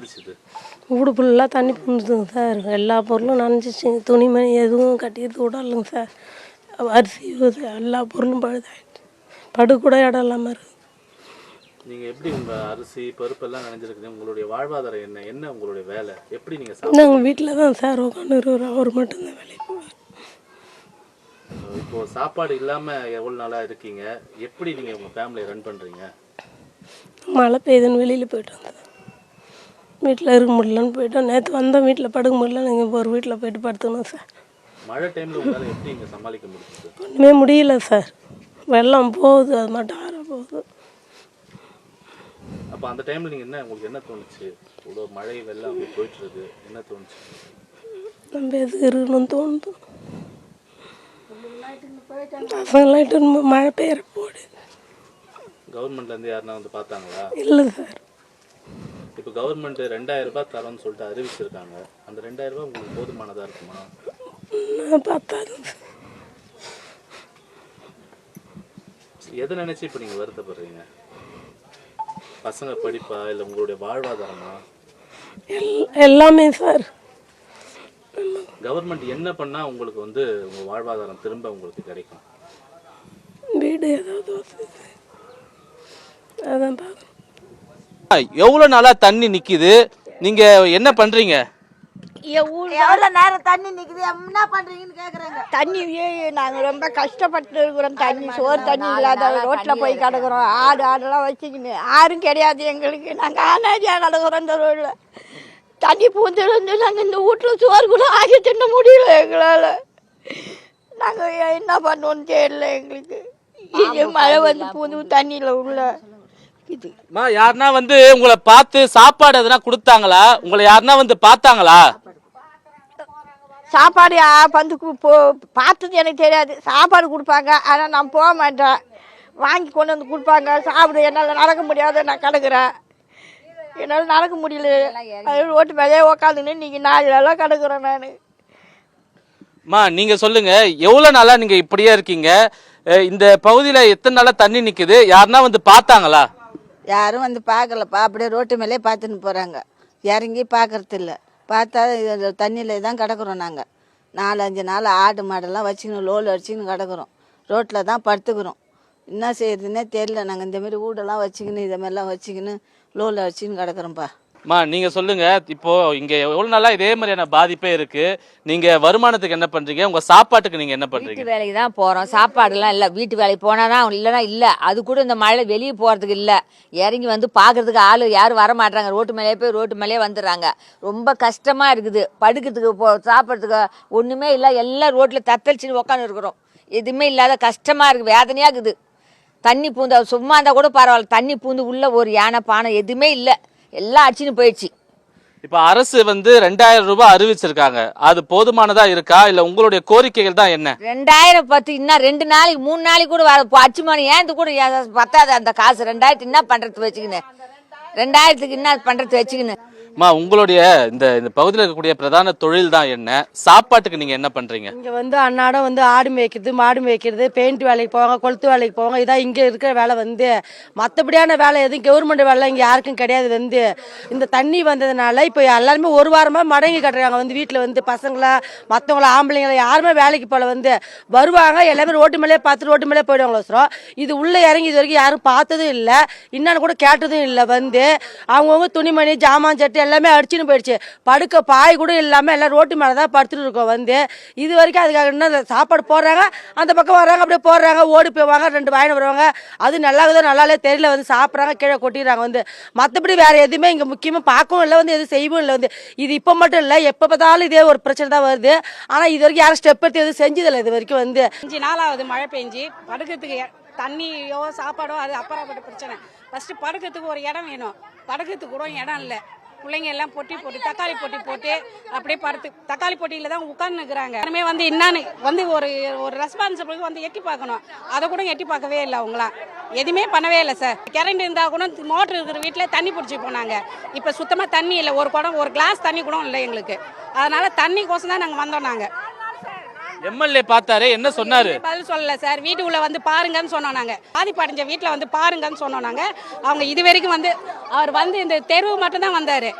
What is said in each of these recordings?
பாதிச்சுது? வீடு ஃபுல்லாக தண்ணி புந்துதுங்க சார். எல்லா பொருளும் நனைஞ்சிச்சுங்க. துணிமணி எதுவும் கட்டிட்டு விடலைங்க சார். அரிசி எல்லா பொருளும் பழுதாயிடுச்சு. படுக்கூட இடம் இல்லாமல் இருக்குது. நீங்கள் எப்படி உங்கள் அரிசி பருப்பெல்லாம் நினைஞ்சிருக்குது? உங்களுடைய வாழ்வாதாரம் என்ன? என்ன உங்களுடைய வேலை? எப்படி நீங்கள் நாங்கள் வீட்டில் தான் சார் உட்காந்துருக்குறோம். அவர் மட்டும்தான் வேலைக்கு போவார். இப்போது சாப்பாடு இல்லாமல் எவ்வளோ நாளாக இருக்கீங்க? எப்படி நீங்கள் உங்கள் ஃபேமிலியை ரன் பண்ணுறீங்க? மழை பெய்யுதுன்னு வெளியில் போய்ட்டு வந்தேன். வீட்டில் இருக்க முடியலன்னு போய்ட்டோம். நேற்று வந்தோம், வீட்டில் படுக்க முடியல. நீங்கள் இப்போ ஒரு வீட்டில் போய்ட்டு படுத்துக்கணும் சார். மழை டைமில் உங்களால் எப்படி இங்கே சமாளிக்க முடியுது? ஒன்றுமே முடியல சார். வெள்ளம் போகுது, அது மட்டும் ஆற போகுது. அப்போ அந்த டைமில் நீங்கள் உங்களுக்கு என்ன தோணுச்சு? இவ்வளோ மழை வெள்ளம் அப்படி போயிட்டுருக்கு, என்ன தோணுச்சு? நம்ம எது இருக்கணும்னு தோணுது. பசங்களாயிட்டு மழை பெய்யற போடு. கவர்மெண்ட்லேருந்து யாருன்னா வந்து பார்த்தாங்களா? இல்லை சார். இப்போ கவர்மெண்ட் 2000 ரூபாய் தரோன்னு சொல்லிட்டு அறிவிச்சிருக்காங்க. அந்த 2000 ரூபாய் உங்களுக்கு போதுமானதாக இருக்குமா? பார்த்தாங்க. எதை நினைச்சு இப்போ நீங்கள் வருத்தப்படுறீங்க? பசங்க படிப்பா இல்லை உங்களுடைய வாழ்வாதாரமா? எல்லாமே சார். கவர்மெண்ட் என்ன பண்ணால் உங்களுக்கு வந்து உங்கள் வாழ்வாதாரம் திரும்ப உங்களுக்கு கிடைக்கும்? வீடு ஏதாவது அதான் பார்க்கணும். எவ்வளோ நாளாக தண்ணி நிற்கிது? நீங்கள் என்ன பண்ணுறீங்க? எவ்வளோ நேரம் தண்ணி நிற்குது, என்ன பண்ணுறீங்கன்னு கேட்குறாங்க. தண்ணி நாங்கள் ரொம்ப கஷ்டப்பட்டு இருக்கிறோம். தண்ணி சோறு தண்ணி இல்லாத ரோட்டில் போய் கிடக்குறோம். ஆடெல்லாம் வச்சுக்கின்னு யாரும் கிடையாது எங்களுக்கு. நாங்கள் ஆனாதியாக கிடக்குறோம் இந்த ரோட்டில். தண்ணி பூந்துருந்து நாங்கள் இந்த வீட்டில் சோறு கூட ஆக்கி தின்ன முடியல எங்களால். நாங்கள் என்ன பண்ணுவோன்னு தெரியல எங்களுக்கு. மழை வந்து பூந்து தண்ணியில் உள்ள இதுமா யாருன்னா வந்து உங்களை பார்த்து சாப்பாடு எதனா கொடுத்தாங்களா? உங்களை யாருன்னா வந்து பார்த்தாங்களா? சாப்பாடு வந்து பார்த்தது எனக்கு தெரியாது. சாப்பாடு கொடுப்பாங்க, ஆனால் நான் போக மாட்டேன். வாங்கி கொண்டு வந்து கொடுப்பாங்க, சாப்பிடு. என்னால் நடக்க முடியாத நான் கிடக்குறேன். என்னால் நடக்க முடியல. ரோட்டு மேலே உக்காந்துன்னு இன்னைக்கு 4 நாளாக கிடக்குறேன் நான். அம்மா நீங்கள் சொல்லுங்கள், எவ்வளோ நாளாக நீங்கள் இப்படியே இருக்கீங்க? இந்த பகுதியில் எத்தனை நாளாக தண்ணி நிற்குது? யாருன்னா வந்து பார்த்தாங்களா? யாரும் வந்து பார்க்கலப்பா. அப்படியே ரோட்டு மேலே பார்த்துன்னு போகிறாங்க. இறங்கி பார்க்கறது இல்லை. பார்த்தா தண்ணியில் தான் கிடக்குறோம். நாங்கள் 4-5 நாள் ஆடு மாடெல்லாம் வச்சுக்கணும், லோல் அடிச்சுக்கின்னு கிடக்குறோம். ரோட்டில் தான் படுத்துக்கிறோம். என்ன செய்யறதுன்னே தெரியல. நாங்கள் இந்தமாரி வீடெல்லாம் வச்சுக்கின்னு இதமாரிலாம் வச்சுக்கின்னு லோல் அடிச்சுன்னு கிடக்குறோம்ப்பா. அம்மா நீங்கள் சொல்லுங்கள், இப்போது இங்கே எவ்வளோ நாளாக இதே மாதிரியான பாதிப்பே இருக்குது. நீங்கள் வருமானத்துக்கு என்ன பண்ணுறீங்க? உங்கள் சாப்பாட்டுக்கு நீங்கள் என்ன பண்ணுறீங்க? வீட்டு வேலைக்கு தான் போகிறோம். சாப்பாடுலாம் இல்லை. வீட்டு வேலைக்கு போனால் தான், இல்லைனா இல்லை. அது கூட இந்த மழை வெளியே போகிறதுக்கு இல்லை. இறங்கி வந்து பார்க்குறதுக்கு ஆள் யாரும் வர மாட்டாங்க. ரோட்டு மேலே போய் ரோட்டு மேலே வந்துடுறாங்க. ரொம்ப கஷ்டமாக இருக்குது. படுக்கிறதுக்கு சாப்பிட்றதுக்கு ஒன்றுமே இல்லை. எல்லாம் ரோட்டில் தத்தளிச்சுன்னு உட்காந்து இருக்கிறோம். எதுவுமே இல்லாத கஷ்டமாக இருக்குது, வேதனையாக இருக்குது. தண்ணி பூந்து சும்மா இருந்தால் கூட பரவாயில்ல. தண்ணி பூந்து உள்ள ஒரு யானை பானை எதுவுமே இல்லை. எல்லாம் அடிச்சுன்னு போயிடுச்சு. இப்போ அரசு வந்து 2000 ரூபாய் அறிவிச்சிருக்காங்க. அது போதுமானதா இருக்கா? இல்லை உங்களுடைய கோரிக்கைகள் தான் என்ன? 2010 இன்னும் 2 நாளைக்கு 3 நாளைக்கு கூட அச்சு மணி ஏன் கூட பத்தாது அந்த காசு. 2000 என்ன பண்ணுறது வச்சுக்கின்னு, 2000க்கு என்ன பண்ணுறது வச்சுக்கின்னு. அம்மா உங்களுடைய இந்த பகுதியில் இருக்கக்கூடிய பிரதான தொழில் தான் என்ன? சாப்பாட்டுக்கு நீங்கள் என்ன பண்ணுறீங்க? இங்கே வந்து அன்னாடம் வந்து ஆடு மேய்க்கிறது, மாடு மேய்க்கிறது, பெயிண்ட் வேலைக்கு போவாங்க, கொளுத்து வேலைக்கு போவாங்க. இதான் இங்கே இருக்கிற வேலை. வந்து மற்றபடியான வேலை எதுவும் கவர்மெண்ட் வேலை இங்கே யாருக்கும் கிடையாது. வந்து இந்த தண்ணி வந்ததுனால இப்போ எல்லாருமே ஒரு வாரமாக மடங்கி கட்டுறாங்க. வந்து வீட்டில் வந்து பசங்களா மற்றவங்கள ஆம்பளைங்களா யாருமே வேலைக்கு போல. வந்து வருவாங்க, எல்லாமே ரோட்டு மேலே பார்த்து ரோட்டு மேலே போயிடுவாங்களோ. இது உள்ளே இறங்கி இது வரைக்கும் யாரும் பார்த்ததும் இல்லை, இன்னொன்று கூட கேட்டதும் இல்லை. வந்து அவங்கவுங்க துணிமணி ஜாமான் சட்டு எல்லாமே அடிச்சுன்னு போயிடுச்சு. படுக்க பாய் கூட இல்லாமல் எல்லாம் ரோட்டு மேலே தான் படுத்துட்டு இருக்கோம். வந்து இது வரைக்கும் அதுக்காக என்ன சாப்பாடு போடுறாங்க, அந்த பக்கம் வர்றாங்க, அப்படியே போடுறாங்க, ஓடி போவாங்க, 2 வாங்கிட்டு வருவாங்க. அது நல்லாகுதோ நல்லாலே தெரியல. வந்து சாப்பிட்றாங்க, கீழே கொட்டிடுறாங்க. வந்து மற்றபடி வேறு எதுவுமே இங்கே முக்கியமாக பார்க்கவும் இல்லை, வந்து எதுவும் செய்யவும் இல்லை. வந்து இது இப்போ மட்டும் இல்லை, எப்போ பார்த்தாலும் இதே ஒரு பிரச்சனை தான் வருது. ஆனால் இது வரைக்கும் யாரும் ஸ்டெப் எடுத்து எதுவும் செஞ்சதில்லை இது வரைக்கும். வந்து 5 நாள் ஆகுது மழை பெஞ்சு. படுக்கிறதுக்கு தண்ணியோ சாப்பாடோ அது அப்புறப்பட்ட பிரச்சனை. ஃபஸ்ட்டு படுக்கிறதுக்கு ஒரு இடம் வேணும். படுக்கிறதுக்கு கூட இடம் இல்லை. பிள்ளைங்க எல்லாம் பொட்டி போட்டு தக்காளி பொட்டி போட்டு அப்படியே படுத்து தக்காளி பொட்டியில் தான் உட்காந்துக்கிறாங்க. யாருமே வந்து என்னன்னு வந்து ஒரு ரெஸ்பான்சிபிளுக்கு வந்து எட்டி பார்க்கணும். அதை கூட எட்டி பார்க்கவே இல்லை. அவங்களாம் எதுவுமே பண்ணவே இல்லை சார். கரண்ட் இருந்தால் கூட மோட்டர் இருக்கிற வீட்டில் தண்ணி பிடிச்சி போனாங்க. இப்போ சுத்தமாக தண்ணி இல்லை. ஒரு குடம் ஒரு கிளாஸ் தண்ணி கூட இல்லை எங்களுக்கு. அதனால் தண்ணிக்கோசம் தான் நாங்கள் வந்தோம். நாங்கள் எம்எல்ஏ பார்த்தாரு, என்ன சொன்னாரு? பதில் சொல்லல சார். வீட்டுக்குள்ள வந்து பாருங்கன்னு சொன்னோம் நாங்க. பாதிப்படைஞ்ச வீட்டுல வந்து பாருங்கன்னு சொன்னோம் நாங்க. அவங்க இது வரைக்கும் வந்து அவர் வந்து இந்த தெருவு மட்டும் தான் வந்தாரு.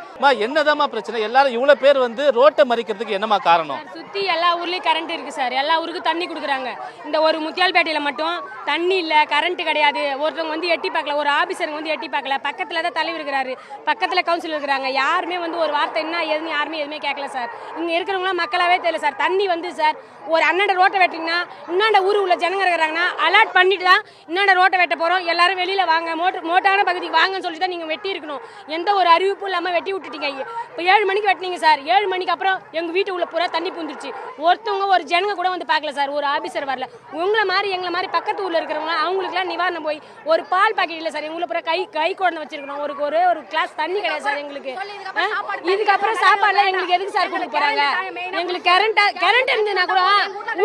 என்னதாம்மா பிரச்சனை? எல்லாரும் இவ்வளவு பேர் வந்து ரோட்டை மறிக்கிறதுக்கு என்னமா காரணம்? சுத்தி எல்லா ஊர்லயும் கரண்ட் இருக்கு சார். எல்லா ஊருக்கும் தண்ணி கொடுக்குறாங்க. இந்த ஒரு முத்தியால்பேட்டையில மட்டும் தண்ணி இல்ல, கரண்ட் கிடையாது. ஒருத்தவங்க வந்து எட்டி பார்க்கல, ஒரு ஆபீசருங்க வந்து எட்டி பார்க்கல. பக்கத்துல தான் தலைவர் இருக்கிறாரு, பக்கத்துல கவுன்சிலர் இருக்கிறாங்க. யாருமே வந்து ஒரு வார்த்தை என்ன ஏதுன்னு யாருமே எதுவுமே கேட்கல சார். இங்க இருக்கிறவங்களாம் மக்களாவே தெரியல சார். தண்ணி வந்து சார் ஒரு அண்ணாண்ட ரோட்டை வெட்டிங்கன்னா இன்னாண்ட ஊரு உள்ள ஜனங்க இருக்கிறாங்கன்னா அலாட் பண்ணிட்டு தான் இன்னாண்ட ரோட்டை வெட்ட போறோம், எல்லாரும் வெளியில வாங்க, மோட்டான பகுதிக்கு வாங்கன்னு சொல்லிட்டு தான் நீங்க வெட்டி இருக்கணும். எந்த ஒரு அறிவிப்பும் இல்லாம வெட்டி விட்டுட்டீங்க. இப்போ 7 மணிக்கு வெட்டினீங்க சார். 7 மணிக்கு அப்புறம் எங்க வீட்டு உள்ள பூரா தண்ணி பூந்துருச்சு. ஒருத்தவங்க ஒரு ஜனங்க கூட வந்து பார்க்கல சார். ஒரு ஆபீசர் வரல. உங்களை மாதிரி எங்களை மாதிரி பக்கத்து ஊர்ல இருக்கிறவங்க அவங்களுக்குலாம் நிவாரணம் போய் ஒரு பால் பாக்கெட் இல்லை சார். எங்களை பூரா கை குழந்தை வச்சிருக்கணும். ஒரு கிளாஸ் தண்ணி கிடையாது சார் எங்களுக்கு. இதுக்கப்புறம் சாப்பாடுலாம் எங்களுக்கு எதுக்கு சார் கொடுக்க போறாங்க? எங்களுக்கு கரண்ட் இருந்ததுன்னா கூட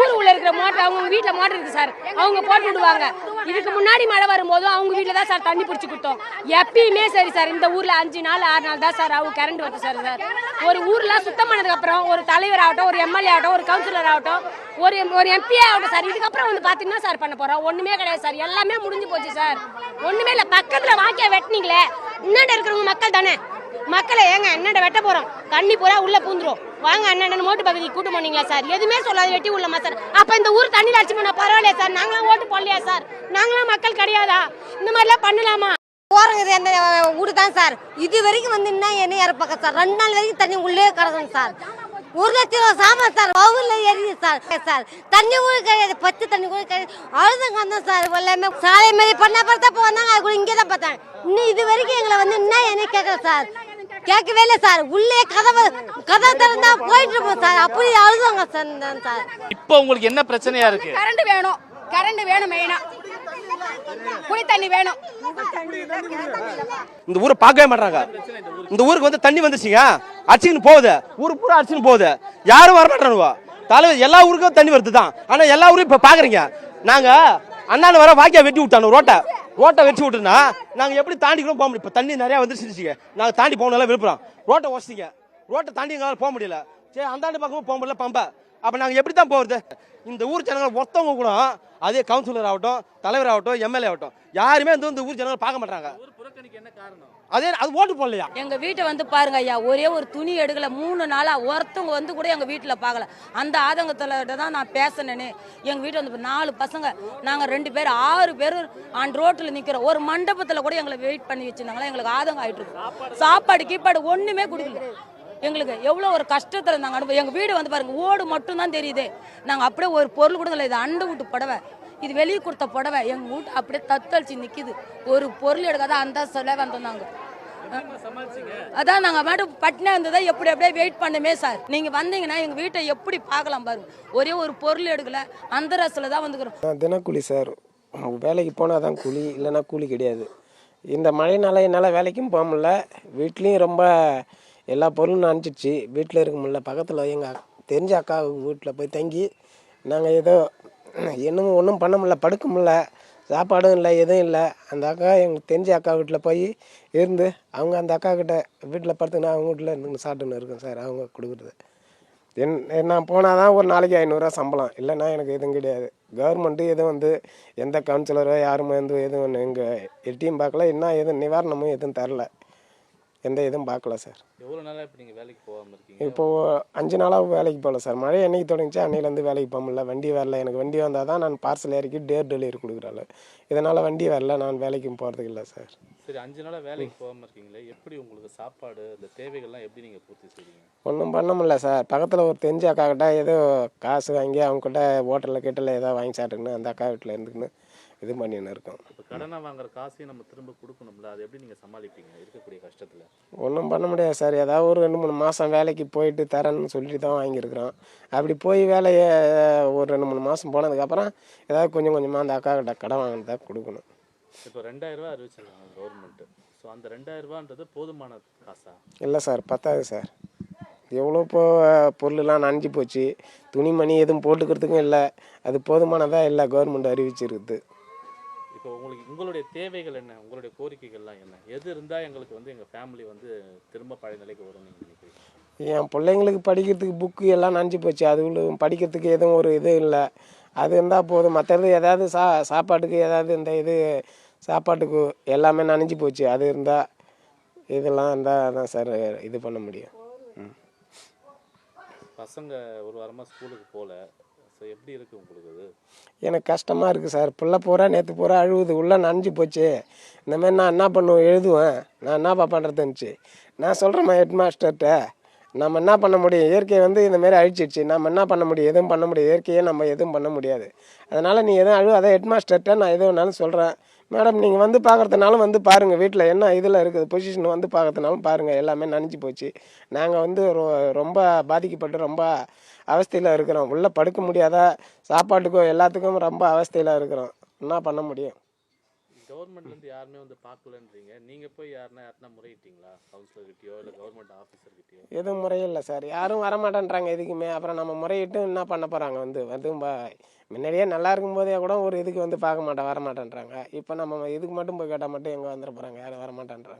ஊர் உள்ள இருக்கிற மோட்டர் அவங்க வீட்டுல மோட்டர் இருக்கு சார், அவங்க போட்டு விடுவாங்க. இதுக்கு முன்னாடி மழை வரும்போதும் அவங்க வீட்டுல தான் சார் தண்ணி பிடிச்சி கொடுத்தோம். எப்பயுமே சரி சார். இந்த ஊர்ல 5 நாள் 6 நாள் தான் சார் அவங்க கரண்ட் வருது சார். ஒரு ஊர்ல சுத்தம் பண்ணதுக்கு அப்புறம் ஒரு தலைவர் ஆகட்டும், ஒரு எம்எல்ஏ ஆகட்டும், ஒரு கவுன்சிலர் ஆகட்டும், ஒரு எம்பி ஆகட்டும் சார், இதுக்கப்புறம் வந்து பாத்தீங்கன்னா சார் பண்ண போறோம் ஒண்ணுமே கிடையாது சார். எல்லாமே முடிஞ்சு போச்சு சார். ஒண்ணுமே இல்ல. பக்கத்துல வாக்கியா வெட்டினீங்களே, இன்னாண்ட இருக்கிறவங்க மக்கள் தானே. மக்களை ஏங்க என்னண்ட வெட்ட போறோம், தண்ணி பூரா உள்ள பூந்துரும், வாங்க அண்ணன் மோட்டு பகுதிக்கு கூட்டு போனீங்களா சார்? எதுவுமே சொல்லாது, வெட்டி உள்ளமா சார். அப்ப இந்த ஊர் தண்ணியில் அடிச்சு போனா பரவாயில்லையா சார்? நாங்களாம் ஓட்டு போடலையா சார்? நாங்களாம் மக்கள் கிடையாதா? இந்த மாதிரிலாம் பண்ணலாமா? போறது அந்த வீடு தான் சார். இது வரைக்கும் வந்து என்ன இறப்பாக்க சார். 2 நாள் வரைக்கும் தண்ணி உள்ளே கிடக்கும் சார். 1 லட்சம் ரூபா சாமான் சார் வவுல எரியுது சார். தண்ணி கூட கிடையாது, பச்சை தண்ணி கூட கிடையாது. அழுதுங்க வந்தோம் சார். எல்லாமே சாலை மாரி பண்ண பார்த்தா போனாங்க, அது கூட இங்கே தான் பார்த்தாங்க. இன்னும் இது வரைக்கும் எங்களை வந்து என்ன கேட்கல சார். கேட்கவே இல்லை சார். உள்ளே கதவை திறந்தா போயிட்டு இருப்போம் சார். அப்படி அழுதுவாங்க சார். இப்போ உங்களுக்கு என்ன பிரச்சனையா இருக்கு? கரண்ட் வேணும் மெயினா. குடி தண்ணி வேணும். இந்த ஊரை பார்க்கவே மாட்டாங்க. இந்த ஊருக்கு வந்து தண்ணி வந்துச்சுங்க, அடிச்சுன்னு போகுது, ஊரு பூரா அடிச்சுன்னு போகுது. யாரும் வரமாட்டானுவா. தலைவர் எல்லா ஊருக்கும் தண்ணி வருது தான். ஆனா எல்லா ஊரும் இப்ப பாக்குறீங்க. நாங்க அண்ணாண்டு வர வாக்கியா வெட்டி விட்டானு ரோட்டை வெட்டி விட்டுனா நாங்க எப்படி தாண்டிக்கிறோம் போக முடியும்? இப்ப தண்ணி நிறைய வந்துருச்சுங்க, நாங்க தாண்டி போகணும் விழுப்புரம். ரோட்டை வச்சிங்க, ரோட்டை தாண்டி எங்களால் போக முடியல. சரி அந்தாண்டு பக்கமும் போக முடியல பம்பை. அப்ப நாங்க எப்படி தான் போறது? இந்த ஊர் ஜனங்கள் ஒருத்தவங்க கூட, அதே கவுன்சிலர் ஆகட்டும், தலைவர் ஆகட்டும், எம்எல்ஏ ஆகட்டும், யாருமே இந்த ஊர் ஜனங்கள் பார்க்க மாட்டாங்க. அதே அது ஓட்டு போடலையா? எங்க வீட்டை வந்து பாருங்க ஐயா, ஒரே ஒரு துணி எடுக்கல 3 நாளா. ஒருத்தவங்க வந்து கூட எங்க வீட்டுல பார்க்கல. அந்த ஆதங்கத்துல தான் நான் பேசினேன்னு. எங்க வீட்டுல வந்து 4 பசங்க, நாங்க 2 பேர் 6 பேர் ஆன் ரோட்ல நிக்கிறோம். ஒரு மண்டபத்துல கூட எங்களை வெயிட் பண்ணி வச்சிருந்தாங்களா. எங்களுக்கு ஆதங்கம் ஆயிட்டு இருக்கு. சாப்பாடு கீப்பாடு ஒண்ணுமே கொடுக்கல. எங்களுக்கு எவ்வளோ ஒரு கஷ்டத்தில் இருந்தாங்க அனுபவம். எங்கள் வீடு வந்து பாருங்கள், ஓடு மட்டும் தான் தெரியுது. நாங்கள் அப்படியே ஒரு பொருள் கொடுக்கல. இது அண்டை வீட்டு புடவை, இது வெளியே கொடுத்த புடவை. எங்கள் வீட்டு அப்படியே தத்தளிச்சு நிற்கிது. ஒரு பொருள் எடுக்காத அந்த சொல்ல வந்தாங்க. அதான் நாங்கள் மட்டும் பட்டினா இருந்ததை எப்படி அப்படியே வெயிட் பண்ணுமே சார். நீங்கள் வந்தீங்கன்னா எங்கள் வீட்டை எப்படி பார்க்கலாம் பாருங்க. ஒரே ஒரு பொருள் எடுக்கல, அந்த ரசில் தான் வந்துக்கிறோம். தினக்கூலி சார். வேலைக்கு போனால் தான் கூலி, இல்லைன்னா கூலி கிடையாது. இந்த மழைனால என்னால் வேலைக்கும் போக முடியல. வீட்லேயும் ரொம்ப எல்லா பொருளும் நினச்சிடுச்சு. வீட்டில் இருக்க முடியல. பக்கத்தில் எங்கள் தெரிஞ்ச அக்கா வீட்டில் போய் தங்கி நாங்கள் ஏதோ ஒன்றும் பண்ண முடியல, படுக்க முடியல, சாப்பாடும் இல்லை, எதுவும் இல்லை. அந்த அக்கா எங்கள் தெரிஞ்ச அக்கா வீட்டில் போய் இருந்து அவங்க அந்த அக்கா கிட்ட வீட்டில் படுத்துக்கினா அவங்க வீட்டில் இருந்து சாப்பிட்டுன்னு இருக்கேன் சார். அவங்க கொடுக்குறது நான் போனால் தான் ஒரு நாளைக்கு 500 ரூபா சம்பளம், இல்லைன்னா எனக்கு எதுவும் கிடையாது. கவர்மெண்ட்டு எதுவும் வந்து எந்த கவுன்சிலரோ யாருமே வந்து எதுவும் எங்கள் எட்டியும் பார்க்கல, இன்னும் எதுவும் நிவாரணமும் எதுவும் தரல, எந்த இதுவும் பார்க்கல சார். எவ்வளோ நாளாக இப்போ நீங்கள் வேலைக்கு போகாமல் இருக்கீங்க? இப்போது 5 நாளாக வேலைக்கு போகல சார். மழை என்னைக்கு தொடங்கிச்சு அன்னையிலேருந்து வேலைக்கு போக முடியல. வண்டி வரல. எனக்கு வண்டி வந்தால் தான் நான் பார்சல் இறக்கி டெலிவரி கொடுக்குறாள். இதனால் வண்டி வரல, நான் வேலைக்கும் போகிறதுக்கு இல்லை சார். சரி, 5 நாளாக வேலைக்கு போகாமல் இருக்கீங்களே, எப்படி உங்களுக்கு சாப்பாடு இந்த தேவைகள்லாம் எப்படி நீங்கள் பூர்த்தி செய்வீங்க? ஒன்றும் பண்ண முடியல சார். பக்கத்தில் ஒரு தெரிஞ்ச அக்கா கிட்ட ஏதோ காசு வாங்கி அவங்ககிட்ட ஹோட்டலில் கிட்டல ஏதோ வாங்கி சாப்பிட்டுக்கணும், அந்த அக்கா வீட்டில் இருந்துக்குன்னு இது பண்ணின்னு இருக்கோம். இப்போ கடனை வாங்குற காசையும் நம்ம திரும்ப கொடுக்கணும்ல, அது எப்படி நீங்கள் சமாளிப்பீங்க இருக்கக்கூடிய கஷ்டத்தில்? ஒன்றும் பண்ண முடியாது சார். ஏதாவது ஒரு 2-3 மாதம் வேலைக்கு போயிட்டு தரேன்னு சொல்லிட்டு தான் வாங்கியிருக்கிறோம். அப்படி போய் வேலையை ஒரு 2-3 மாதம் போனதுக்கப்புறம் ஏதாவது கொஞ்சம் கொஞ்சமாக அந்த அக்கா கிட்ட கடன் வாங்கினதா கொடுக்கணும். இப்போ 2000 ரூபா அறிவிச்சிருக்காங்க கவர்மெண்ட்டு. ஸோ அந்த 2000 ரூபான்றது போதுமான காசா? இல்லை சார், பத்தாது சார். எவ்வளோ பொருளெலாம் நனைஞ்சி போச்சு, துணிமணி எதுவும் போட்டுக்கிறதுக்கும் இல்லை. அது போதுமானதாக இல்லை கவர்மெண்ட் அறிவிச்சிருக்குது. இப்போ உங்களுடைய தேவைகள் என்ன, உங்களுடைய கோரிக்கைகள்லாம் என்ன? எது இருந்தால் எங்களுக்கு வந்து எங்கள் ஃபேமிலி வந்து திரும்ப பழைய நிலைக்கு வரும் நீங்கள் நினைக்கிறீங்க? என் பிள்ளைங்களுக்கு படிக்கிறதுக்கு புக்கு எல்லாம் நனைஞ்சு போச்சு. அது படிக்கிறதுக்கு எதுவும் ஒரு இது இல்லை. அது இருந்தால் போதும். மற்றது ஏதாவது சாப்பாட்டுக்கு ஏதாவது இந்த இது சாப்பாட்டுக்கு எல்லாமே நனைஞ்சு போச்சு. அது இருந்தால் இதெல்லாம் இருந்தால் தான் சார் இது பண்ண முடியும். பசங்க ஒரு வாரமாக ஸ்கூலுக்கு போகல. ஸோ எப்படி இருக்குது உங்களுக்கு அது? எனக்கு கஷ்டமாக இருக்குது சார். பிள்ளை பூரா நேற்று பூரா அழுவுது. உள்ளே நனைஞ்சு போச்சு. இந்தமாதிரி நான் என்ன பண்ணுவேன், எழுதுவேன். நான் என்னப்பா பண்ணுறதுன்னுச்சு. நான் சொல்கிறேம்மா ஹெட் மாஸ்டர்கிட்ட, நம்ம என்ன பண்ண முடியும், இயற்கை இந்தமாரி அழிச்சிடுச்சு. நம்ம என்ன பண்ண முடியும், எதுவும் பண்ண முடியாது. இயற்கையே நம்ம எதுவும் பண்ண முடியாது. அதனால் நீ எதுவும் அழுவாத, ஹெட் மாஸ்டர்கிட்ட நான் எது வேணாலும் சொல்கிறேன். மேடம் நீங்கள் பார்க்குறதுனாலும் பாருங்கள், வீட்டில் என்ன இதில் இருக்குது பொசிஷன் பார்க்குறதுனாலும் பாருங்கள். எல்லாமே நனைஞ்சு போச்சு. நாங்கள் ரொம்ப பாதிக்கப்பட்டு ரொம்ப அவஸ்தையில் இருக்கிறோம். உள்ளே படுக்க முடியாத, சாப்பாட்டுக்கோ எல்லாத்துக்கும் ரொம்ப அவஸ்தையில் இருக்கிறோம். என்ன பண்ண முடியும்? கவர்மெண்ட்லேருந்து யாருமே பார்க்கலன்றீங்க. நீங்கள் போய் யாருனா முறையிட்டீங்களா? கவுன்சிலர்கிட்டயோ இல்லை கவர்மெண்ட் ஆஃபீஸர்கிட்டயோ? எதுவும் முறையில்லை சார். யாரும் வரமாட்டேன்றாங்க எதுக்குமே. அப்புறம் நம்ம முறையிட்டு என்ன பண்ண போகிறாங்க? முன்னாடியே நல்லா இருக்கும்போதே கூட ஒரு இதுக்கு பார்க்க மாட்டேன், வரமாட்டேன்றாங்க. இப்போ நம்ம இதுக்கு மட்டும் போய் கேட்டால் மட்டும் எங்கே வந்துட போகிறாங்க? யாரும் வரமாட்டேன்றாங்க.